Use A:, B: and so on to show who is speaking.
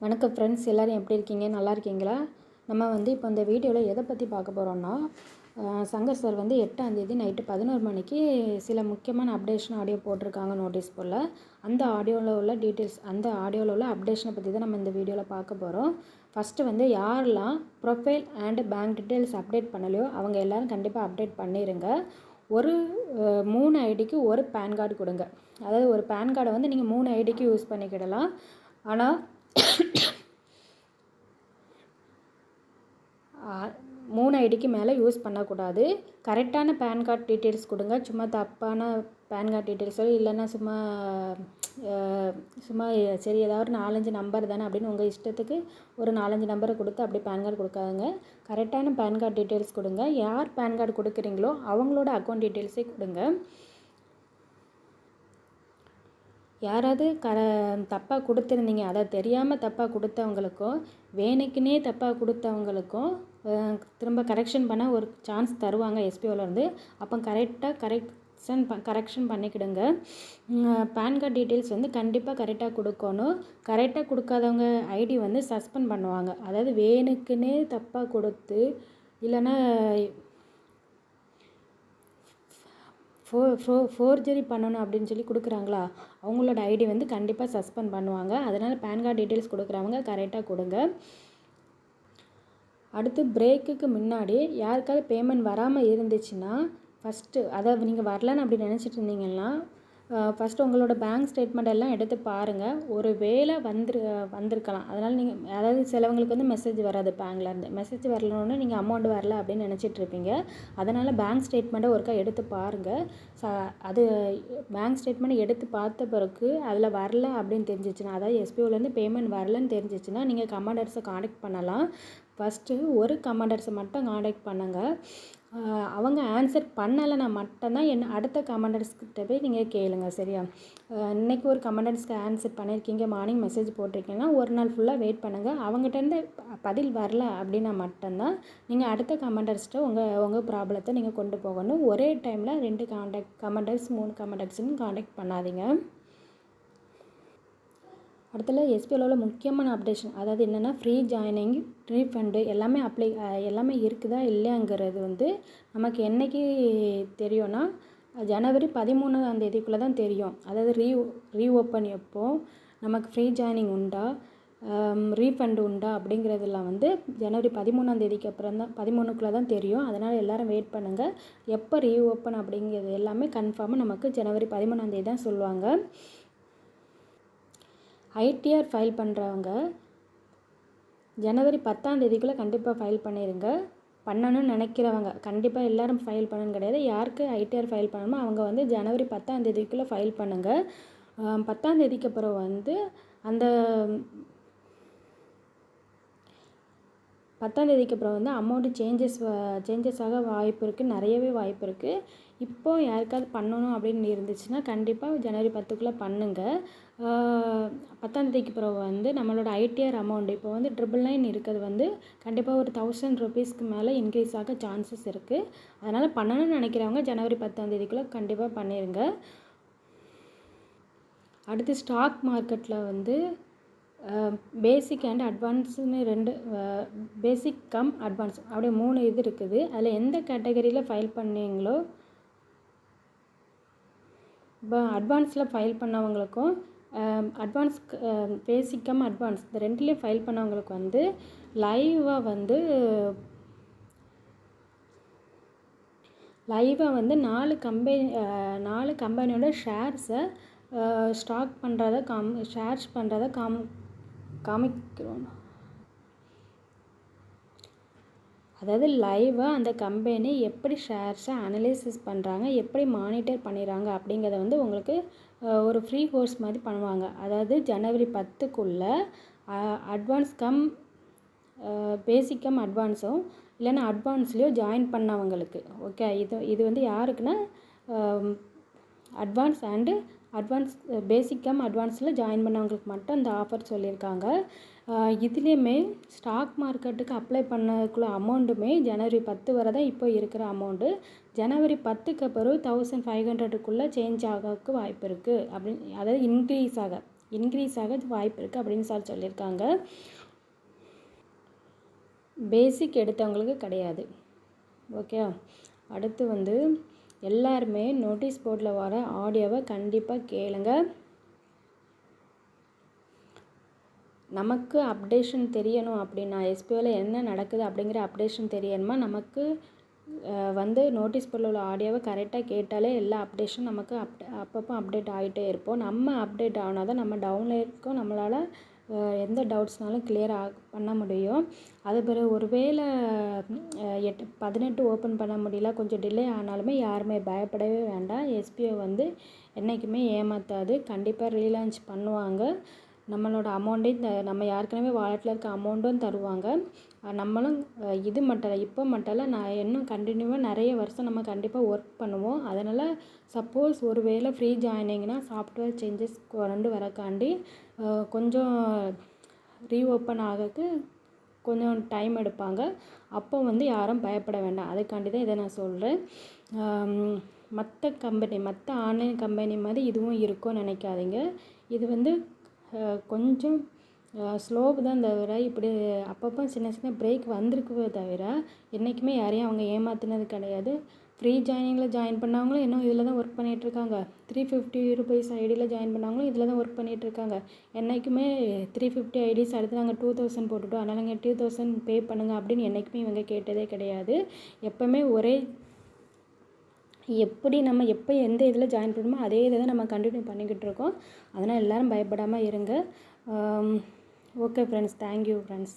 A: வணக்கம் ஃப்ரெண்ட்ஸ், எல்லோரும் எப்படி இருக்கீங்க? நல்லா இருக்கீங்களா? நம்ம இப்போ இந்த வீடியோவில் எதை பற்றி பார்க்க போகிறோம்னா, சங்கர் சார் 8ஆம் தேதி நைட்டு 11 மணிக்கு சில முக்கியமான அப்டேஷன் ஆடியோ போட்டிருக்காங்க நோட்டீஸ் போல். அந்த ஆடியோவில் உள்ள டீட்டெயில்ஸ், அந்த ஆடியோவில் உள்ள அப்டேஷனை பற்றி தான் நம்ம இந்த வீடியோவில் பார்க்க போகிறோம். ஃபஸ்ட்டு யாரெல்லாம் profile and bank details update பண்ணலையோ அவங்க எல்லோரும் கண்டிப்பாக அப்டேட் பண்ணிடுங்க. ஒரு 3 ஐடிக்கு ஒரு பேன் கார்டு கொடுங்க. அதாவது ஒரு பேன் கார்டை நீங்கள் 3 ஐடிக்கு யூஸ் பண்ணிக்கிடலாம். ஆனால் 3 ஐடிக்கு மேலே யூஸ் பண்ணக்கூடாது. கரெக்டான பேன் கார்டு டீட்டெயில்ஸ் கொடுங்க. சும்மா தப்பான பேன் கார்டு டீட்டெயில்ஸோ இல்லைன்னா சும்மா சரி ஏதாவது 4-5 நம்பர் தானே அப்படின்னு உங்கள் இஷ்டத்துக்கு ஒரு 4-5 நம்பரை கொடுத்து அப்படி பேன் கார்டு கொடுக்காதுங்க. கரெக்டான பேன் கார்டு டீட்டெயில்ஸ் கொடுங்க. யார் பேன் கார்டு கொடுக்குறீங்களோ அவங்களோட அக்கௌண்ட் டீட்டெயில்ஸே கொடுங்க. யாராவது தப்பாக கொடுத்துருந்தீங்க, அதை தெரியாமல் தப்பாக கொடுத்தவங்களுக்கும் வேணுக்குன்னே தப்பாக கொடுத்தவங்களுக்கும் திரும்ப கரெக்ஷன் பண்ண ஒரு சான்ஸ் தருவாங்க எஸ்பிஓலேருந்து. அப்போ கரெக்ஷன் பண்ணிக்கிடுங்க. பேன் கார்டு டீட்டெயில்ஸ் கண்டிப்பாக கரெக்டாக கொடுக்கணும். கரெக்டாக கொடுக்காதவங்க ஐடி சஸ்பெண்ட் பண்ணுவாங்க. அதாவது வேணுக்குன்னே தப்பாக கொடுத்து இல்லைன்னா ஃபோர்ஜரி பண்ணணும் அப்படின்னு சொல்லி கொடுக்குறாங்களா, அவங்களோட ஐடி கண்டிப்பாக சஸ்பெண்ட் பண்ணுவாங்க. அதனால் பேன் கார்டு டீட்டெயில்ஸ் கொடுக்குறவங்க கரெக்டாக கொடுங்க. அடுத்து பிரேக்குக்கு முன்னாடி யாருக்காவது பேமெண்ட் வராமல் இருந்துச்சுன்னா அதாவது நீங்கள் வரலன்னு அப்படி நினச்சிட்டு இருந்தீங்கன்னா ஃபஸ்ட்டு உங்களோட பேங்க் ஸ்டேட்மெண்ட் எல்லாம் எடுத்து பாருங்கள். ஒரு வேளை வந்திருக்கலாம். அதனால் நீங்கள் அதாவது சிலவங்களுக்கு மெசேஜ் வராது, பேங்க்லேருந்து மெசேஜ் வரலன்னு நீங்கள் அமௌண்ட் வரல அப்படின்னு நினச்சிட்ருப்பீங்க. அதனால் பேங்க் ஸ்டேட்மெண்ட்டை ஒருக்கா எடுத்து பாருங்கள். அது பேங்க் ஸ்டேட்மெண்ட் எடுத்து பார்த்த பிறகு அதில் வரல அப்படின்னு தெரிஞ்சிச்சுன்னா, அதாவது எஸ்பிஓலேருந்து பேமெண்ட் வரலன்னு தெரிஞ்சிச்சுன்னா நீங்கள் கமாண்டர்ஸை காண்டக்ட் பண்ணலாம். ஃபஸ்ட்டு ஒரு கமாண்டர்ஸை மட்டும் காண்டக்ட் பண்ணுங்கள். அவங்க ஆன்சர் பண்ணலைன்னா மட்டும்தான் அடுத்த கமாண்டர்ஸ்கிட்ட போய் நீங்கள் கேளுங்க, சரியா? இன்றைக்கி ஒரு கமாண்டர்ஸ்க்கு ஆன்சர் பண்ணியிருக்கீங்க, மார்னிங் மெசேஜ் போட்டிருக்கீங்கன்னா ஒரு நாள் ஃபுல்லாக வெயிட் பண்ணுங்கள். அவங்ககிட்டேருந்து பதில் வரல அப்படின்னா மட்டும்தான் நீங்கள் அடுத்த கமாண்டர்ஸ்கிட்ட உங்கள் ப்ராப்ளத்தை நீங்கள் கொண்டு போகணும். ஒரே டைமில் 2 கமாண்டர்ஸ் 3 கமாண்டர்ஸ்ன்னு காண்டக்ட் பண்ணாதீங்க. அடுத்தது எஸ்பிஓவில் உள்ள முக்கியமான அப்டேஷன், அதாவது என்னென்னா ஃப்ரீ ஜாயினிங், ரீஃபண்டு எல்லாமே இருக்குதா இல்லையாங்கிறது நமக்கு என்றைக்கு தெரியும்னா ஜனவரி 13ஆம் தேதிக்குள்ளே தான் தெரியும். அதாவது ரீஓப்பன் எப்போ, நமக்கு ஃப்ரீ ஜாயினிங் உண்டா, ரீஃபண்டு உண்டா அப்படிங்கிறதெல்லாம் ஜனவரி 13ஆம் தேதிக்கு அப்புறம் தான் 13க்குள்ளே தான் தெரியும். அதனால் எல்லோரும் வெயிட் பண்ணுங்கள். எப்போ ரீஓப்பன் அப்படிங்கிறது எல்லாமே கன்ஃபார்மாக நமக்கு ஜனவரி 13ஆம் தேதி தான் சொல்லுவாங்க. ஐடிஆர் ஃபைல் பண்ணுறவங்க ஜனவரி 10ஆம் தேதிக்குள்ளே கண்டிப்பாக ஃபைல் பண்ணிடுங்க. பண்ணணும்னு நினைக்கிறவங்க கண்டிப்பாக எல்லோரும் ஃபைல் பண்ணணும்னு கிடையாது. யாருக்கு ஐடிஆர் ஃபைல் பண்ணணுமோ அவங்க ஜனவரி 10ஆம் தேதிக்குள்ளே ஃபைல் பண்ணுங்கள். 10ஆம் தேதிக்கு அப்புறம் அந்த 10ஆம் தேதிக்கு அப்புறம் அமௌண்ட்டு சேஞ்சஸ் ஆக வாய்ப்பு இருக்குது, நிறையவே வாய்ப்பு இருக்குது. இப்போது யாருக்காவது பண்ணணும் அப்படின்னு இருந்துச்சுன்னா கண்டிப்பாக ஜனவரி 10க்குள்ளே பண்ணுங்கள். 10ஆம் தேதிக்கு அப்புறம் நம்மளோட ஐடிஆர் அமௌண்ட் இப்போ 999 இருக்கிறது கண்டிப்பாக ஒரு 1000 ரூபீஸ்க்கு மேலே இன்க்ரீஸ் ஆக சான்சஸ் இருக்குது. அதனால் பண்ணணும்னு நினைக்கிறவங்க ஜனவரி 10ஆம் தேதிக்குள்ளே கண்டிப்பாக பண்ணிடுங்க. அடுத்து ஸ்டாக் மார்க்கெட்டில் பேசிக் அண்ட் அட்வான்ஸ்னு 2 பேசிக் கம் அட்வான்ஸ் அப்படியே 3 இது இருக்குது. அதில் எந்த கேட்டகரியில் ஃபைல் பண்ணீங்களோ, இப்போ அட்வான்ஸில் ஃபைல் பண்ணவங்களுக்கும் அட்வான்ஸ் பேசிக் கம் அட்வான்ஸ் இந்த 2லேயும் ஃபைல் பண்ணவங்களுக்கு லைவாக 4 கம்பெனியோட ஷேர்ஸை ஸ்டாக் பண்ணுறத ஷேர்ஸ் பண்ணுறத காமிக்கிறோம். அதாவது லைவாக அந்த கம்பெனி எப்படி ஷேர்ஸை அனலைசிஸ் பண்ணுறாங்க, எப்படி மானிட்டர் பண்ணிடுறாங்க அப்படிங்கிறத உங்களுக்கு ஒரு ஃப்ரீ கோர்ஸ் மாதிரி பண்ணுவாங்க. அதாவது ஜனவரி 10க்குள்ளே அட்வான்ஸ் கம் பேசிக் கம் அட்வான்ஸும் இல்லைன்னா அட்வான்ஸ்லேயோ ஜாயின் பண்ணவங்களுக்கு, ஓகே. இது யாருக்குன்னா அட்வான்ஸ் பேசிக் கம் அட்வான்ஸில் ஜாயின் பண்ணவங்களுக்கு மட்டும் இந்த ஆஃபர் சொல்லியிருக்காங்க. இதுலேயுமே ஸ்டாக் மார்க்கெட்டுக்கு அப்ளை பண்ணக்குள்ள அமௌண்ட்டுமே ஜனவரி 10 வரை தான் இப்போ இருக்கிற அமௌண்ட்டு. ஜனவரி 10க்கு அப்புறம் 1500க்குள்ளே சேஞ்ச் ஆகிறதுக்கு வாய்ப்பு இருக்குது அப்படின்னு, அதாவது இன்க்ரீஸ் ஆக இன்க்ரீஸ் ஆக வாய்ப்பு இருக்குது அப்படின்னு சொல்லியிருக்காங்க. பேசிக் எடுத்தவங்களுக்கு கிடையாது. ஓகே, அடுத்து எல்லாருமே நோட்டீஸ் போர்டில் வர ஆடியோவை கண்டிப்பாக கேளுங்க. நமக்கு அப்டேஷன் தெரியணும் அப்படின்னா, எஸ்பிஓவில் என்ன நடக்குது அப்படிங்கிற அப்டேஷன் தெரியணுமா, நமக்கு நோட்டீஸ் போர்டில் உள்ள ஆடியோவை கரெக்டாக கேட்டாலே எல்லா அப்டேஷன் நமக்கு அப்பப்போ அப்டேட் ஆகிட்டே இருப்போம். நம்ம அப்டேட் ஆனால் தான் நம்ம டவுனில் இருக்கோம், நம்மளால் எந்த டவுட்ஸ்னாலும் கிளியர் பண்ண முடியும். அது பிறகு ஒருவேளை 18 ஓப்பன் பண்ண முடியல, கொஞ்சம் டிலே ஆனாலுமே யாருமே பயப்படவே வேண்டாம். எஸ்பிஓ என்றைக்குமே ஏமாற்றாது, கண்டிப்பாக ரீலான்ச் பண்ணுவாங்க. நம்மளோட அமௌண்ட்டையும் நம்ம ஏற்கனவே வாலெட்டில் இருக்க அமௌண்ட்டும் தருவாங்க. நம்மளும் இது மட்டும் இல்லை, இப்போ மட்டும் இல்லை, நான் இன்னும் கண்டினியூவாக நிறைய வருஷம் நம்ம கண்டிப்பாக ஒர்க் பண்ணுவோம். அதனால் சப்போஸ் ஒரு வேளை ஃப்ரீ ஜாயினிங்னா சாஃப்ட்வேர் சேஞ்சஸ் கொண்டு வரக்காண்டி கொஞ்சம் ரீஓப்பன் ஆகிறதுக்கு கொஞ்சம் டைம் எடுப்பாங்க. அப்போ யாரும் பயப்பட வேண்டாம். அதுக்காண்டி தான் இதை நான் சொல்கிறேன். மற்ற ஆன்லைன் கம்பெனி மாதிரி இதுவும் இருக்கும்னு நினைக்காதீங்க. இது கொஞ்சம் ஸ்லோவு தான் தவிர, இப்படி அப்பப்போ சின்ன சின்ன பிரேக் வந்திருக்குவே தவிர என்றைக்குமே யாரையும் அவங்க ஏமாற்றினது கிடையாது. ஃப்ரீ ஜாயினிங்கில் ஜாயின் பண்ணவங்களும் இன்னும் இதில் தான் ஒர்க் பண்ணிகிட்ருக்காங்க. 350 ரூபீஸ் ஐடியில் ஜாயின் பண்ணவங்களும் இதில் தான் ஒர்க் பண்ணிகிட்ருக்காங்க. என்றைக்குமே 350 ஐடிஸ் அடுத்து நாங்கள் 2000 போட்டுவிட்டோம், அதனால் நாங்கள் 2000 பே பண்ணுங்கள் அப்படின்னு என்றைக்குமே இவங்க கேட்டதே கிடையாது. எப்போவுமே எப்படி நம்ம எப்போ எந்த இதில் ஜாயின் பண்ணணுமோ அதே இதை தான் நம்ம கண்டினியூ பண்ணிக்கிட்டு இருக்கோம். அதனால் எல்லோரும் பயப்படாமல் இருங்க. Okay friends, thank you friends.